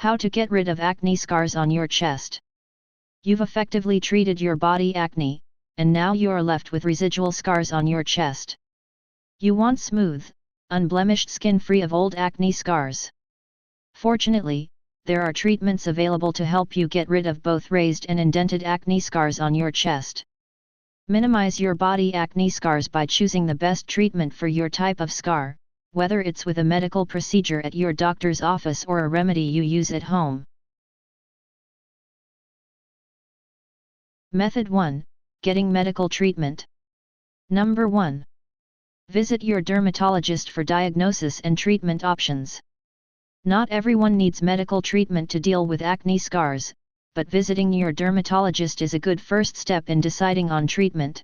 How to get rid of acne scars on your chest. You've effectively treated your body acne, and now you are left with residual scars on your chest. You want smooth, unblemished skin free of old acne scars. Fortunately, there are treatments available to help you get rid of both raised and indented acne scars on your chest. Minimize your body acne scars by choosing the best treatment for your type of scar, whether it's with a medical procedure at your doctor's office or a remedy you use at home. Method 1. Getting medical treatment. Number 1. Visit your dermatologist for diagnosis and treatment options. Not everyone needs medical treatment to deal with acne scars, but visiting your dermatologist is a good first step in deciding on treatment.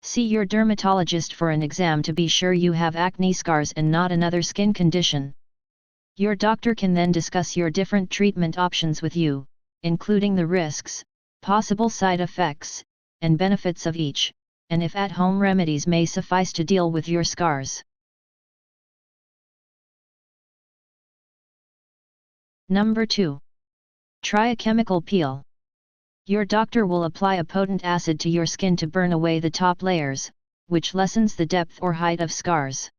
See your dermatologist for an exam to be sure you have acne scars and not another skin condition. Your doctor can then discuss your different treatment options with you, including the risks, possible side effects, and benefits of each, and if at-home remedies may suffice to deal with your scars. Number 2. Try a chemical peel. Your doctor will apply a potent acid to your skin to burn away the top layers, which lessens the depth or height of scars.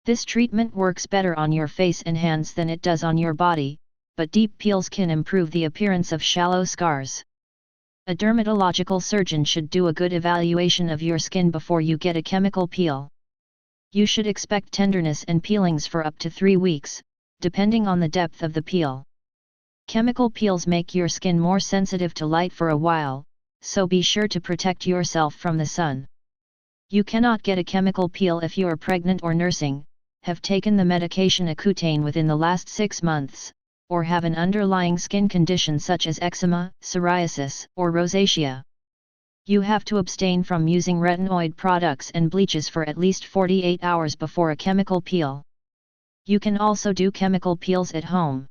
This treatment works better on your face and hands than it does on your body, but deep peels can improve the appearance of shallow scars. A dermatological surgeon should do a good evaluation of your skin before you get a chemical peel. You should expect tenderness and peelings for up to 3 weeks, depending on the depth of the peel. Chemical peels make your skin more sensitive to light for a while, so be sure to protect yourself from the sun. You cannot get a chemical peel if you are pregnant or nursing, have taken the medication Accutane within the last 6 months, or have an underlying skin condition such as eczema, psoriasis, or rosacea. You have to abstain from using retinoid products and bleaches for at least 48 hours before a chemical peel. You can also do chemical peels at home.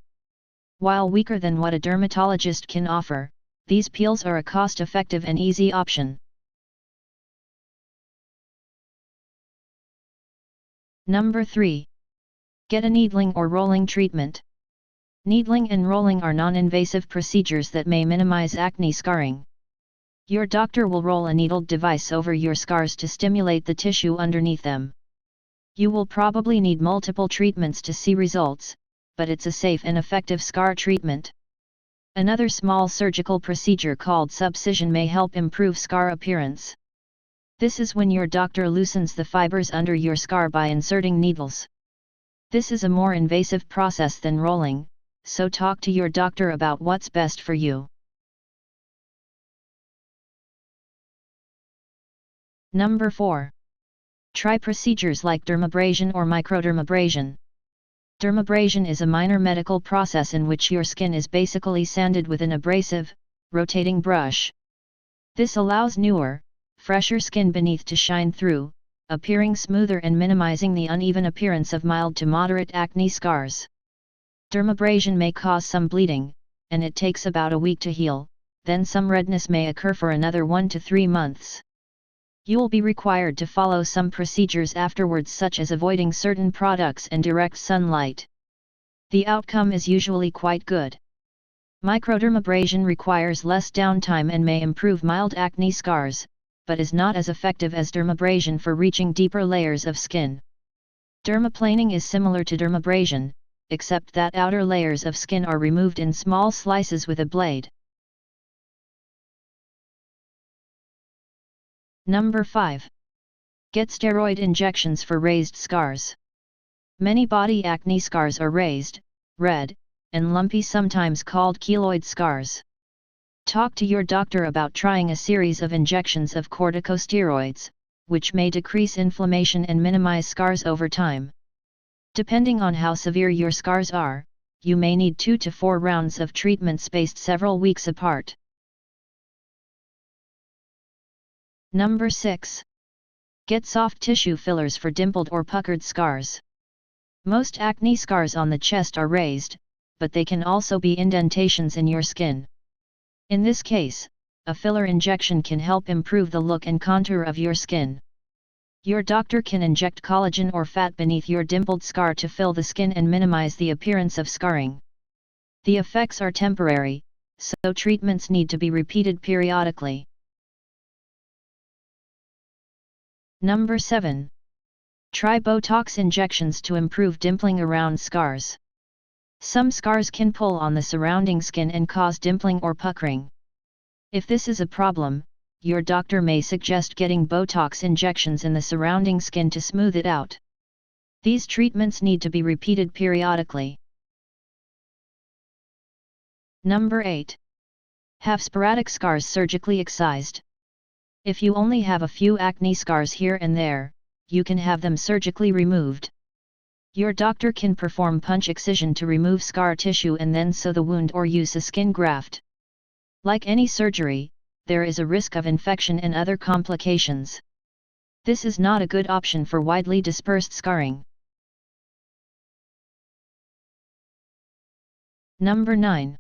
While weaker than what a dermatologist can offer, these peels are a cost-effective and easy option. Number 3. Get a needling or rolling treatment. Needling and rolling are non-invasive procedures that may minimize acne scarring. Your doctor will roll a needled device over your scars to stimulate the tissue underneath them. You will probably need multiple treatments to see results, but it's a safe and effective scar treatment. Another small surgical procedure called subcision may help improve scar appearance. This is when your doctor loosens the fibers under your scar by inserting needles. This is a more invasive process than rolling, so talk to your doctor about what's best for you. Number 4. Try procedures like dermabrasion or microdermabrasion. Dermabrasion is a minor medical process in which your skin is basically sanded with an abrasive, rotating brush. This allows newer, fresher skin beneath to shine through, appearing smoother and minimizing the uneven appearance of mild to moderate acne scars. Dermabrasion may cause some bleeding, and it takes about a week to heal, then some redness may occur for another 1 to 3 months. You will be required to follow some procedures afterwards, such as avoiding certain products and direct sunlight. The outcome is usually quite good. Microdermabrasion requires less downtime and may improve mild acne scars, but is not as effective as dermabrasion for reaching deeper layers of skin. Dermaplaning is similar to dermabrasion, except that outer layers of skin are removed in small slices with a blade. Number 5. Get steroid injections for raised scars. Many body acne scars are raised, red, and lumpy, sometimes called keloid scars. Talk to your doctor about trying a series of injections of corticosteroids, which may decrease inflammation and minimize scars over time. Depending on how severe your scars are, you may need 2 to 4 rounds of treatment spaced several weeks apart. Number 6. Get soft tissue fillers for dimpled or puckered scars. Most acne scars on the chest are raised, but they can also be indentations in your skin. In this case, a filler injection can help improve the look and contour of your skin. Your doctor can inject collagen or fat beneath your dimpled scar to fill the skin and minimize the appearance of scarring. The effects are temporary, so treatments need to be repeated periodically. Number 7. Try Botox injections to improve dimpling around scars. Some scars can pull on the surrounding skin and cause dimpling or puckering. If this is a problem, your doctor may suggest getting Botox injections in the surrounding skin to smooth it out. These treatments need to be repeated periodically. Number 8. Have sporadic scars surgically excised. If you only have a few acne scars here and there, you can have them surgically removed. Your doctor can perform punch excision to remove scar tissue and then sew the wound or use a skin graft. Like any surgery, there is a risk of infection and other complications. This is not a good option for widely dispersed scarring. Number 9.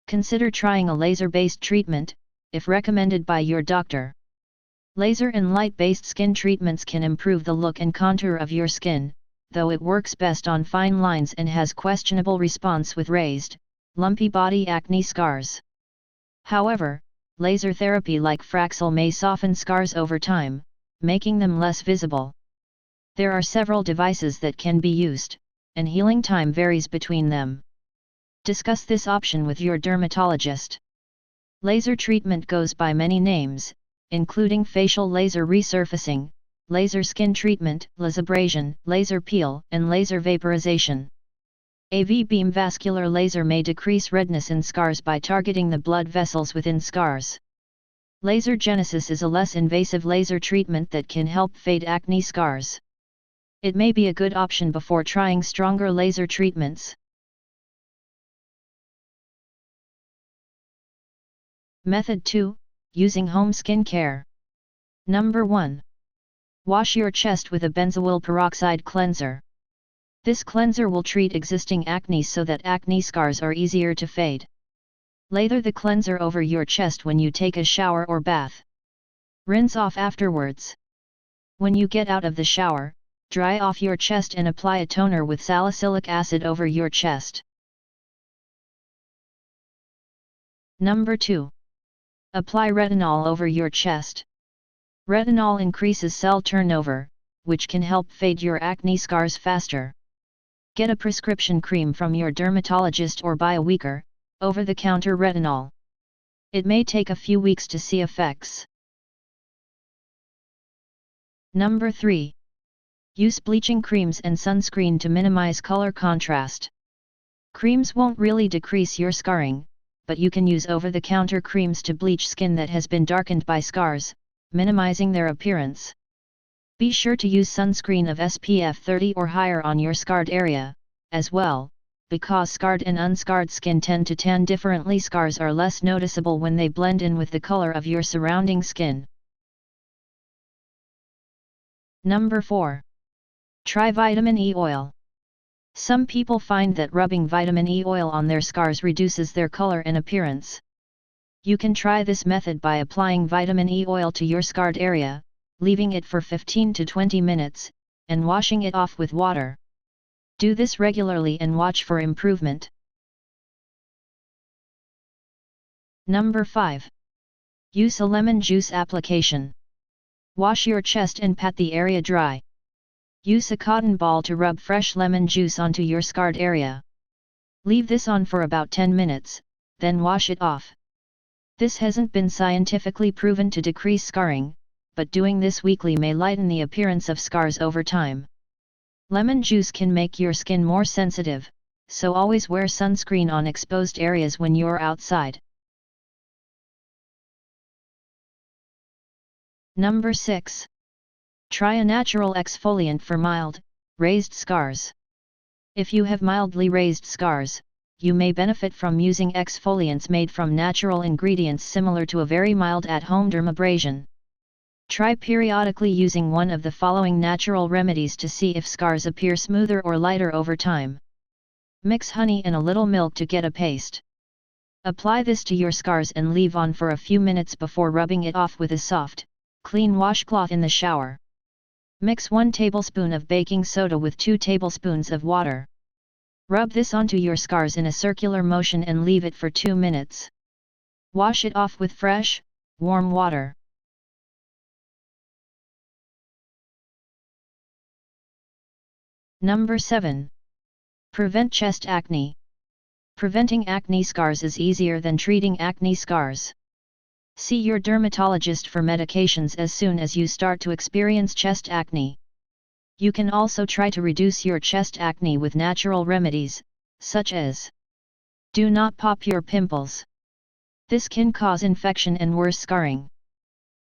Consider trying a laser-based treatment, if recommended by your doctor. Laser and light-based skin treatments can improve the look and contour of your skin, though it works best on fine lines and has questionable response with raised, lumpy body acne scars. However, laser therapy like Fraxel may soften scars over time, making them less visible. There are several devices that can be used, and healing time varies between them. Discuss this option with your dermatologist. Laser treatment goes by many names, including facial laser resurfacing, laser skin treatment, laserbation, laser peel, and laser vaporization. AV beam vascular laser may decrease redness in scars by targeting the blood vessels within scars. Laser genesis is a less invasive laser treatment that can help fade acne scars. It may be a good option before trying stronger laser treatments. Method 2, using home skin care. Number 1. Wash your chest with a benzoyl peroxide cleanser. This cleanser will treat existing acne so that acne scars are easier to fade. Lather the cleanser over your chest when you take a shower or bath. Rinse off afterwards. When you get out of the shower, dry off your chest and apply a toner with salicylic acid over your chest. Number 2. Apply retinol over your chest. Retinol increases cell turnover, which can help fade your acne scars faster. Get a prescription cream from your dermatologist or buy a weaker, over-the-counter retinol. It may take a few weeks to see effects. Number 3. Use bleaching creams and sunscreen to minimize color contrast. Creams won't really decrease your scarring, but you can use over-the-counter creams to bleach skin that has been darkened by scars, minimizing their appearance. Be sure to use sunscreen of SPF 30 or higher on your scarred area, as well, because scarred and unscarred skin tend to tan differently. Scars are less noticeable when they blend in with the color of your surrounding skin. Number 4. Try vitamin E oil. Some people find that rubbing vitamin E oil on their scars reduces their color and appearance. You can try this method by applying vitamin E oil to your scarred area, leaving it for 15 to 20 minutes, and washing it off with water. Do this regularly and watch for improvement. Number 5. Use a lemon juice application. Wash your chest and pat the area dry. Use a cotton ball to rub fresh lemon juice onto your scarred area. Leave this on for about 10 minutes, then wash it off. This hasn't been scientifically proven to decrease scarring, but doing this weekly may lighten the appearance of scars over time. Lemon juice can make your skin more sensitive, so always wear sunscreen on exposed areas when you're outside. Number 6. Try a natural exfoliant for mild, raised scars. If you have mildly raised scars, you may benefit from using exfoliants made from natural ingredients similar to a very mild at-home dermabrasion. Try periodically using one of the following natural remedies to see if scars appear smoother or lighter over time. Mix honey and a little milk to get a paste. Apply this to your scars and leave on for a few minutes before rubbing it off with a soft, clean washcloth in the shower. Mix 1 tablespoon of baking soda with 2 tablespoons of water. Rub this onto your scars in a circular motion and leave it for 2 minutes. Wash it off with fresh, warm water. Number 7. Prevent chest acne. Preventing acne scars is easier than treating acne scars. See your dermatologist for medications as soon as you start to experience chest acne. You can also try to reduce your chest acne with natural remedies, such as: do not pop your pimples. This can cause infection and worse scarring.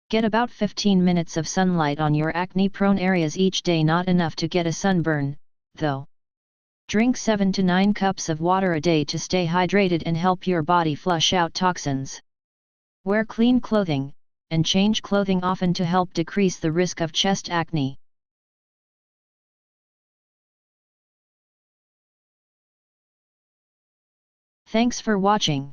Get about 15 minutes of sunlight on your acne-prone areas each day, not enough to get a sunburn, though. Drink 7 to 9 cups of water a day to stay hydrated and help your body flush out toxins. Wear clean clothing, and change clothing often to help decrease the risk of chest acne. Thanks for watching.